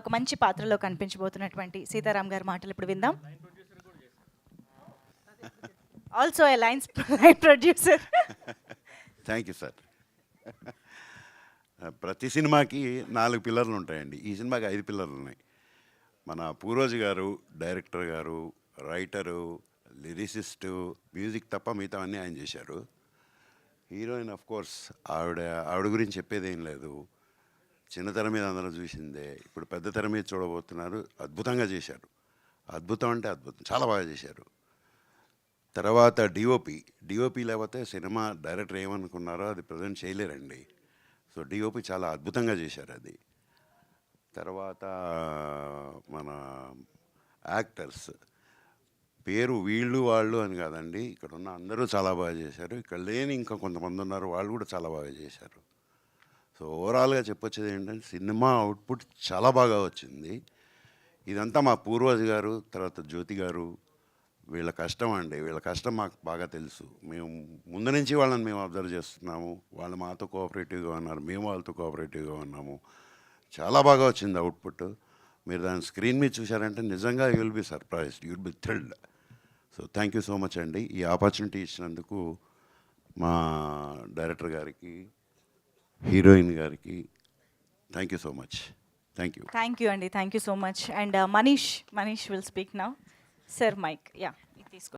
ఒక మంచి పాత్రలో కనిపించబోతున్నటువంటి సీతారాం గారి మాటలు ఇప్పుడు విందాం. Also a line producer. Thank you sir. ప్రతి సినిమాకి 4 పిల్లర్లు ఉంటాయండి. ఈ సినిమాకి 5 పిల్లర్లు ఉన్నాయి. మన పూర్వజ్ గారు డైరెక్టర్ గారు, రైటరు, లిరిసిస్టు, మ్యూజిక్ తప్ప మిగతా అన్నీ ఆయన చేశారు. హీరోయిన్ ఆఫ్ కోర్స్ ఆవిడ గురించి చెప్పేదేం లేదు. చిన్న తెర మీద అందరూ చూసిందే. ఇప్పుడు పెద్ద తెర మీద చూడబోతున్నారు. అద్భుతంగా చేశారు. అద్భుతం అంటే అద్భుతం, చాలా బాగా చేశారు. తర్వాత డిఓపి లేకపోతే సినిమా డైరెక్టర్ ఏమనుకున్నారో అది ప్రజెంట్ చేయలేరండి. సో డిఓపి చాలా అద్భుతంగా చేశారు అది. తర్వాత మన యాక్టర్స్ పేరు వీళ్ళు వాళ్ళు అని కాదండి, ఇక్కడ ఉన్న అందరూ చాలా బాగా చేశారు. ఇక్కడ లేని ఇంకా కొంతమంది ఉన్నారు, వాళ్ళు కూడా చాలా బాగా చేశారు. సో ఓవరాల్గా చెప్పొచ్చేది ఏంటంటే సినిమా అవుట్పుట్ చాలా బాగా వచ్చింది. ఇదంతా మా పూర్వజ్ గారు, తర్వాత జ్యోతి గారు, వీళ్ళ కష్టం అండి. వీళ్ళ కష్టం మాకు బాగా తెలుసు. మేము ముందు నుంచి వాళ్ళని మేము అబ్జర్వ్ చేస్తున్నాము. వాళ్ళు మాతో కోఆపరేటివ్గా ఉన్నారు, మేము వాళ్ళతో కోఆపరేటివ్గా ఉన్నాము. చాలా బాగా వచ్చింది అవుట్పుట్. మీరు దాని స్క్రీన్ మీద చూశారంటే నిజంగా you will be surprised, you will be thrilled. So thank you so much అండి. ఈ ఆపర్చునిటీ ఇచ్చినందుకు మా డైరెక్టర్ గారికి, హీరోయిన్ గారికి thank you so much. Thank you. Thank you అండి, thank you so much. And Manish will speak now. Sir mike, yeah తీసుకో.